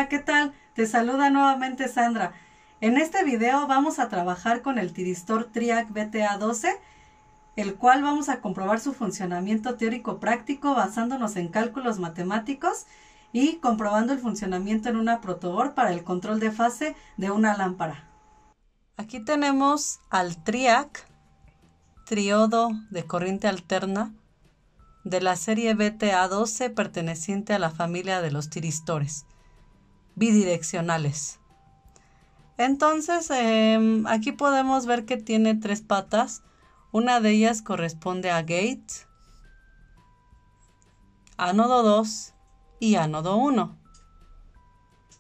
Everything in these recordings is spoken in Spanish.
Hola, ¿qué tal? Te saluda nuevamente Sandra. En este video vamos a trabajar con el tiristor TRIAC BTA12, el cual vamos a comprobar su funcionamiento teórico práctico basándonos en cálculos matemáticos y comprobando el funcionamiento en una protoboard para el control de fase de una lámpara. Aquí tenemos al TRIAC, triodo de corriente alterna, de la serie BTA12 perteneciente a la familia de los tiristores bidireccionales. Entonces, aquí podemos ver que tiene tres patas. Una de ellas corresponde a gate, ánodo 2 y ánodo 1.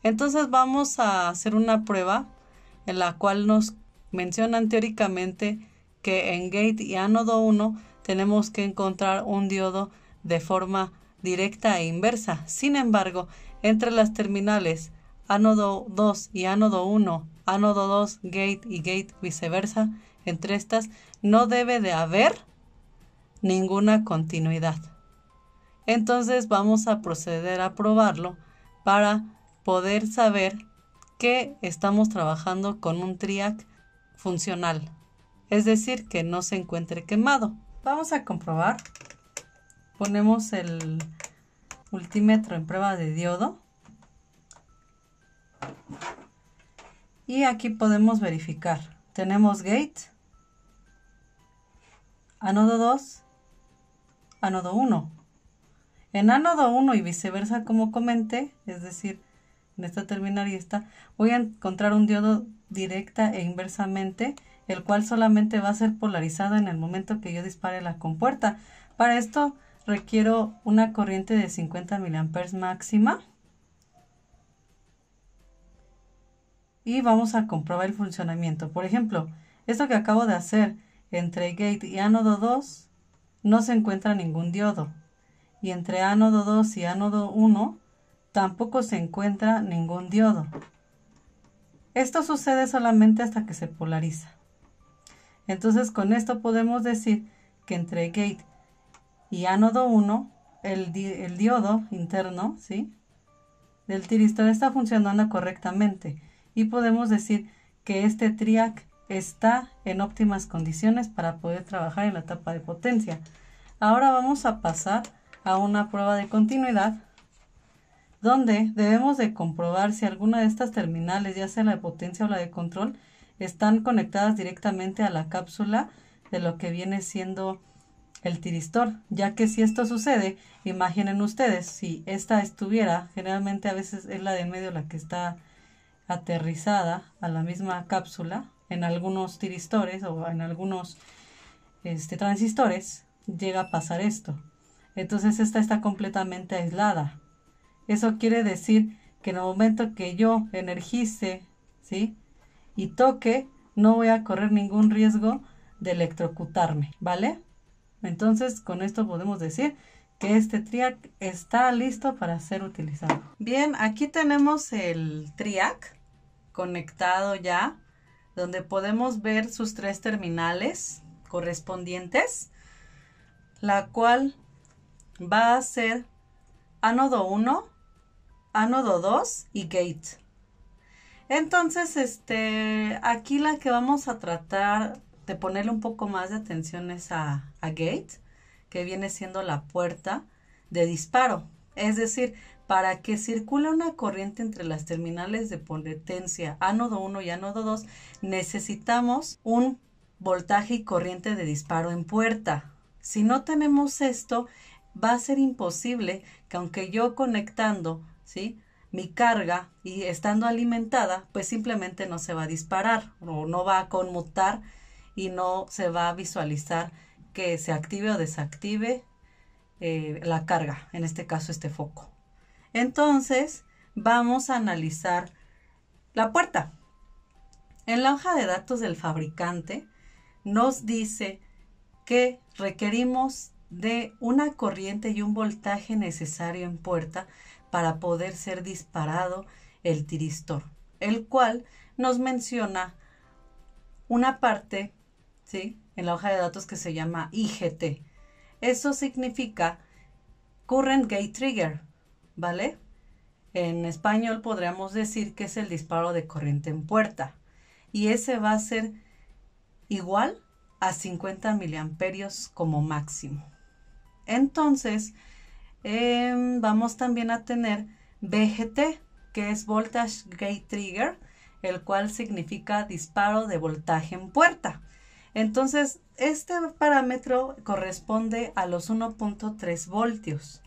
Entonces vamos a hacer una prueba en la cual nos mencionan teóricamente que en gate y ánodo 1 tenemos que encontrar un diodo de forma directa e inversa. Sin embargo, entre las terminales ánodo 2 y ánodo 1, ánodo 2, gate y gate viceversa, entre estas no debe de haber ninguna continuidad. Entonces vamos a proceder a probarlo para poder saber que estamos trabajando con un TRIAC funcional, es decir, que no se encuentre quemado. Vamos a comprobar. Ponemos el multímetro en prueba de diodo y aquí podemos verificar. Tenemos gate, ánodo 2, ánodo 1. En ánodo 1 y viceversa, como comenté, es decir, en esta terminal y esta, voy a encontrar un diodo directa e inversamente, el cual solamente va a ser polarizado en el momento que yo dispare la compuerta. Para esto requiero una corriente de 50 mA máxima. Y vamos a comprobar el funcionamiento. Por ejemplo, esto que acabo de hacer entre gate y ánodo 2 no se encuentra ningún diodo. Y entre ánodo 2 y ánodo 1 tampoco se encuentra ningún diodo. Esto sucede solamente hasta que se polariza. Entonces con esto podemos decir que entre gate y ánodo 1 el diodo interno, ¿sí?, del tiristor está funcionando correctamente. Y podemos decir que este TRIAC está en óptimas condiciones para poder trabajar en la etapa de potencia. Ahora vamos a pasar a una prueba de continuidad, donde debemos de comprobar si alguna de estas terminales, ya sea la de potencia o la de control, están conectadas directamente a la cápsula de lo que viene siendo el tiristor, ya que si esto sucede, imaginen ustedes, si esta estuviera, generalmente a veces es la de en medio la que está aterrizada a la misma cápsula, en algunos tiristores o en algunos transistores llega a pasar esto. Entonces esta está completamente aislada. Eso quiere decir que en el momento que yo energice, ¿sí?, y toque, no voy a correr ningún riesgo de electrocutarme, ¿vale? Entonces con esto podemos decir que este TRIAC está listo para ser utilizado. Bien, aquí tenemos el TRIAC conectado ya, donde podemos ver sus tres terminales correspondientes, la cual va a ser ánodo 1, ánodo 2 y gate. Entonces, aquí la que vamos a tratar de ponerle un poco más de atención es a gate, que viene siendo la puerta de disparo. Es decir, para que circule una corriente entre las terminales de potencia ánodo 1 y ánodo 2, necesitamos un voltaje y corriente de disparo en puerta. Si no tenemos esto, va a ser imposible que, aunque yo conectando, ¿sí?, mi carga y estando alimentada, pues simplemente no se va a disparar o no va a conmutar y no se va a visualizar que se active o desactive la carga, en este caso este foco. Entonces vamos a analizar la puerta. En la hoja de datos del fabricante nos dice que requerimos de una corriente y un voltaje necesario en puerta para poder ser disparado el tiristor, el cual nos menciona una parte, ¿sí?, en la hoja de datos que se llama IGT. Eso significa Current Gate Trigger, ¿vale? En español podríamos decir que es el disparo de corriente en puerta. Y ese va a ser igual a 50 miliamperios como máximo. Entonces, vamos también a tener VGT, que es Voltage Gate Trigger, el cual significa disparo de voltaje en puerta. Entonces, este parámetro corresponde a los 1.3 voltios,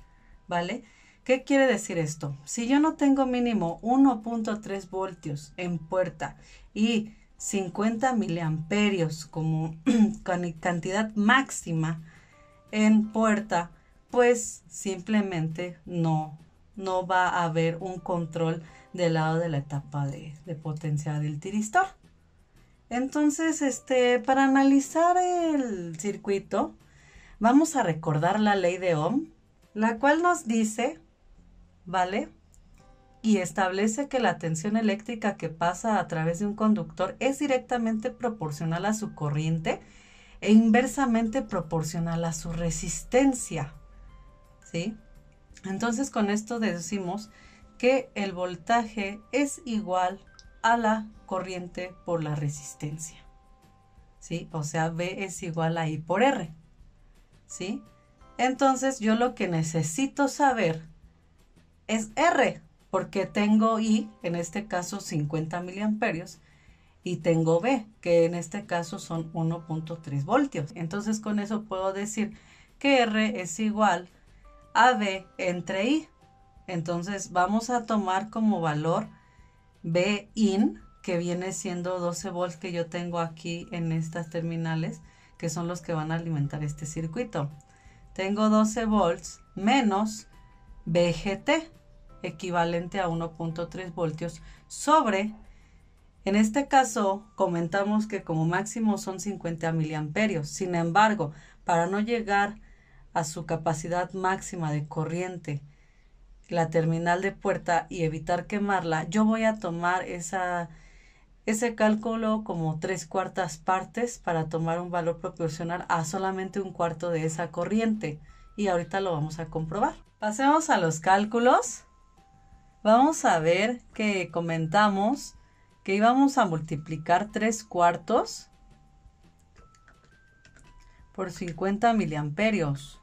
¿vale? ¿Qué quiere decir esto? Si yo no tengo mínimo 1.3 voltios en puerta y 50 miliamperios como cantidad máxima en puerta, pues simplemente no va a haber un control del lado de la etapa de potencia del tiristor. Entonces, para analizar el circuito, vamos a recordar la ley de Ohm, la cual nos dice, ¿vale? Y establece que la tensión eléctrica que pasa a través de un conductor es directamente proporcional a su corriente e inversamente proporcional a su resistencia, ¿sí? Entonces, con esto deducimos que el voltaje es igual a la corriente por la resistencia, ¿sí? O sea, V es igual a I por R, ¿sí? Entonces, yo lo que necesito saber es R, porque tengo I, en este caso 50 miliamperios, y tengo V, que en este caso son 1.3 voltios. Entonces, con eso puedo decir que R es igual a V entre I. Entonces, vamos a tomar como valor V in, que viene siendo 12 volts que yo tengo aquí en estas terminales, que son los que van a alimentar este circuito. Tengo 12 volts menos VGT, equivalente a 1.3 voltios, sobre, en este caso, comentamos que como máximo son 50 miliamperios. Sin embargo, para no llegar a su capacidad máxima de corriente, la terminal de puerta, y evitar quemarla, yo voy a tomar ese cálculo como 3/4 partes para tomar un valor proporcional a solamente 1/4 de esa corriente. Y ahorita lo vamos a comprobar. Pasemos a los cálculos. Vamos a ver que comentamos que íbamos a multiplicar 3/4 por 50 miliamperios.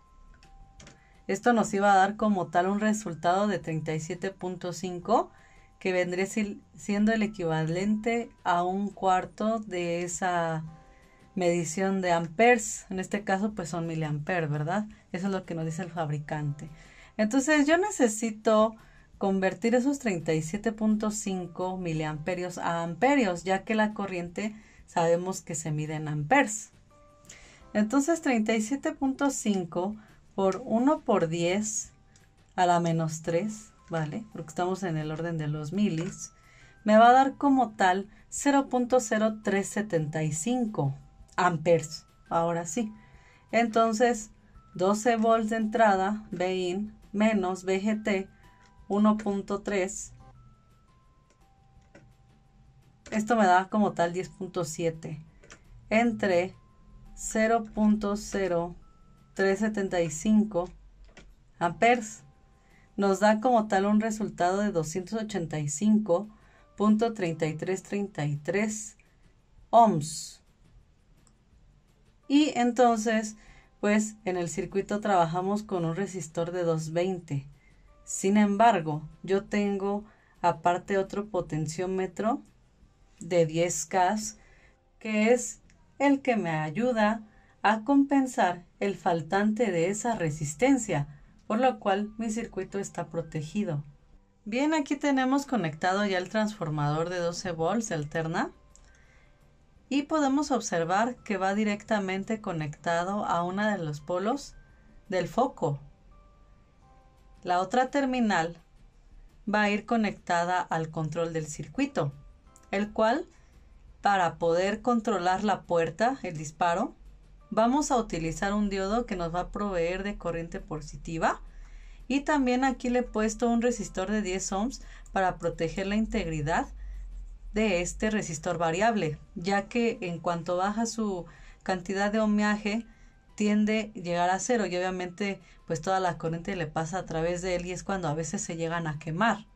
Esto nos iba a dar como tal un resultado de 37.5, que vendría siendo el equivalente a 1/4 de esa medición de amperes. En este caso pues son miliamperes, ¿verdad? Eso es lo que nos dice el fabricante. Entonces yo necesito convertir esos 37.5 miliamperios a amperios, ya que la corriente sabemos que se mide en amperes. Entonces 37.5 por 1 por 10 a la menos 3, ¿vale? Porque estamos en el orden de los milis, me va a dar como tal 0.0375 amperes. Ahora sí. Entonces, 12 volts de entrada, Vin, menos VGT, 1.3. Esto me da como tal 10.7 entre 0.0375 amperes. Nos da como tal un resultado de 285.3333 ohms. Y entonces, pues en el circuito trabajamos con un resistor de 220. Sin embargo, yo tengo aparte otro potenciómetro de 10K, que es el que me ayuda a compensar el faltante de esa resistencia, por lo cual mi circuito está protegido. Bien, aquí tenemos conectado ya el transformador de 12 volts de alterna y podemos observar que va directamente conectado a uno de los polos del foco. La otra terminal va a ir conectada al control del circuito, el cual, para poder controlar la puerta, el disparo, vamos a utilizar un diodo que nos va a proveer de corriente positiva, y también aquí le he puesto un resistor de 10 ohms para proteger la integridad de este resistor variable, ya que en cuanto baja su cantidad de ohmiaje tiende a llegar a 0 y obviamente pues toda la corriente le pasa a través de él, y es cuando a veces se llegan a quemar.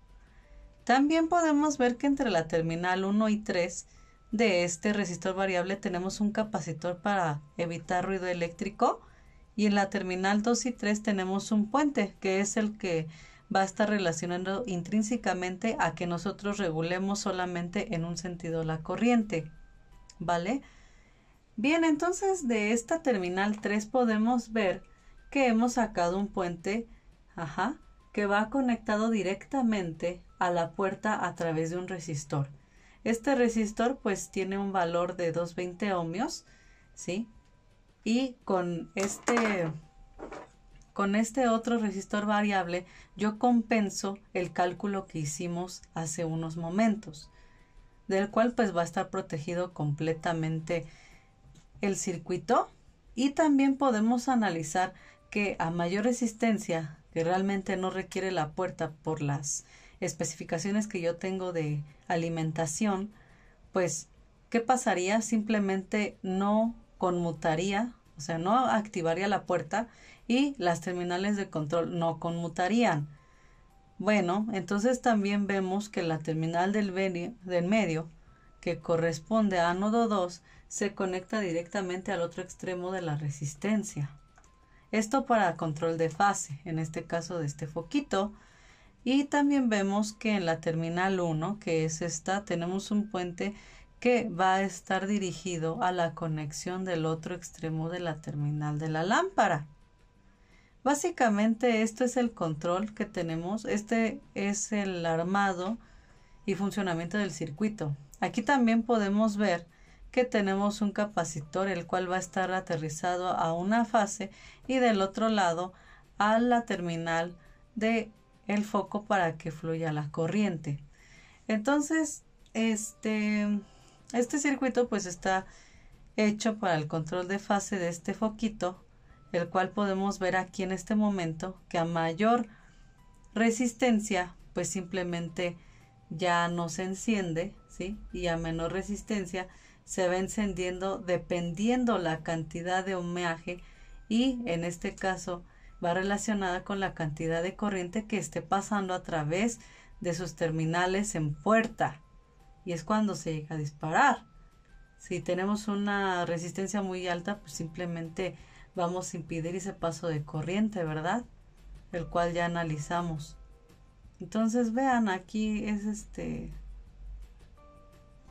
También podemos ver que entre la terminal 1 y 3 de este resistor variable tenemos un capacitor para evitar ruido eléctrico, y en la terminal 2 y 3 tenemos un puente, que es el que va a estar relacionando intrínsecamente a que nosotros regulemos solamente en un sentido la corriente, ¿vale? Bien, entonces de esta terminal 3 podemos ver que hemos sacado un puente, que va conectado directamente a la puerta a través de un resistor. Este resistor pues tiene un valor de 220 ohmios, ¿sí? Y con este otro resistor variable yo compenso el cálculo que hicimos hace unos momentos, del cual pues va a estar protegido completamente el circuito. Y también podemos analizar que a mayor resistencia, que realmente no requiere la puerta por las especificaciones que yo tengo de alimentación, pues ¿qué pasaría? Simplemente no conmutaría, o sea, no activaría la puerta y las terminales de control no conmutarían. Bueno, entonces también vemos que la terminal del medio, que corresponde a ánodo 2, se conecta directamente al otro extremo de la resistencia. Esto para control de fase, en este caso de este foquito. Y también vemos que en la terminal 1, que es esta, tenemos un puente que va a estar dirigido a la conexión del otro extremo de la terminal de la lámpara. Básicamente esto es el control que tenemos. Este es el armado y funcionamiento del circuito. Aquí también podemos ver que tenemos un capacitor, el cual va a estar aterrizado a una fase, y del otro lado a la terminal de el foco para que fluya la corriente. Entonces este circuito pues está hecho para el control de fase de este foquito, el cual podemos ver aquí en este momento que a mayor resistencia pues simplemente ya no se enciende, ¿sí? Y a menor resistencia se va encendiendo dependiendo la cantidad de ohmiaje, y en este caso va relacionada con la cantidad de corriente que esté pasando a través de sus terminales en puerta, y es cuando se llega a disparar. Si tenemos una resistencia muy alta, pues simplemente vamos a impedir ese paso de corriente, ¿verdad? El cual ya analizamos. Entonces vean, aquí es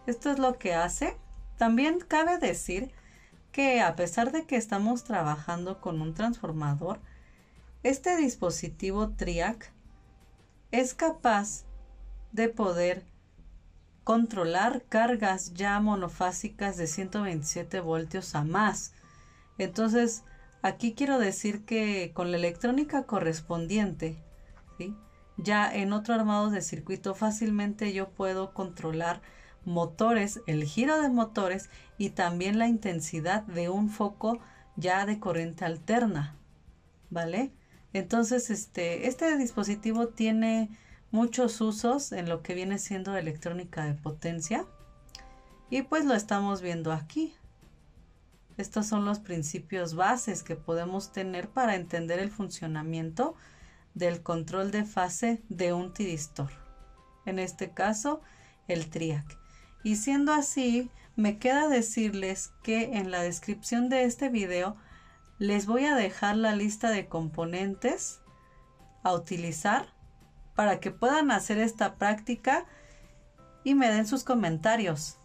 esto es lo que hace. También cabe decir que a pesar de que estamos trabajando con un transformador, este dispositivo TRIAC es capaz de poder controlar cargas ya monofásicas de 127 voltios a más. Entonces aquí quiero decir que con la electrónica correspondiente, ¿sí?, ya en otro armado de circuito fácilmente yo puedo controlar motores, el giro de motores y también la intensidad de un foco ya de corriente alterna, ¿vale? Entonces este dispositivo tiene muchos usos en lo que viene siendo electrónica de potencia, y pues lo estamos viendo aquí. Estos son los principios bases que podemos tener para entender el funcionamiento del control de fase de un tiristor, en este caso el TRIAC. Y siendo así, me queda decirles que en la descripción de este video les voy a dejar la lista de componentes a utilizar para que puedan hacer esta práctica y me den sus comentarios.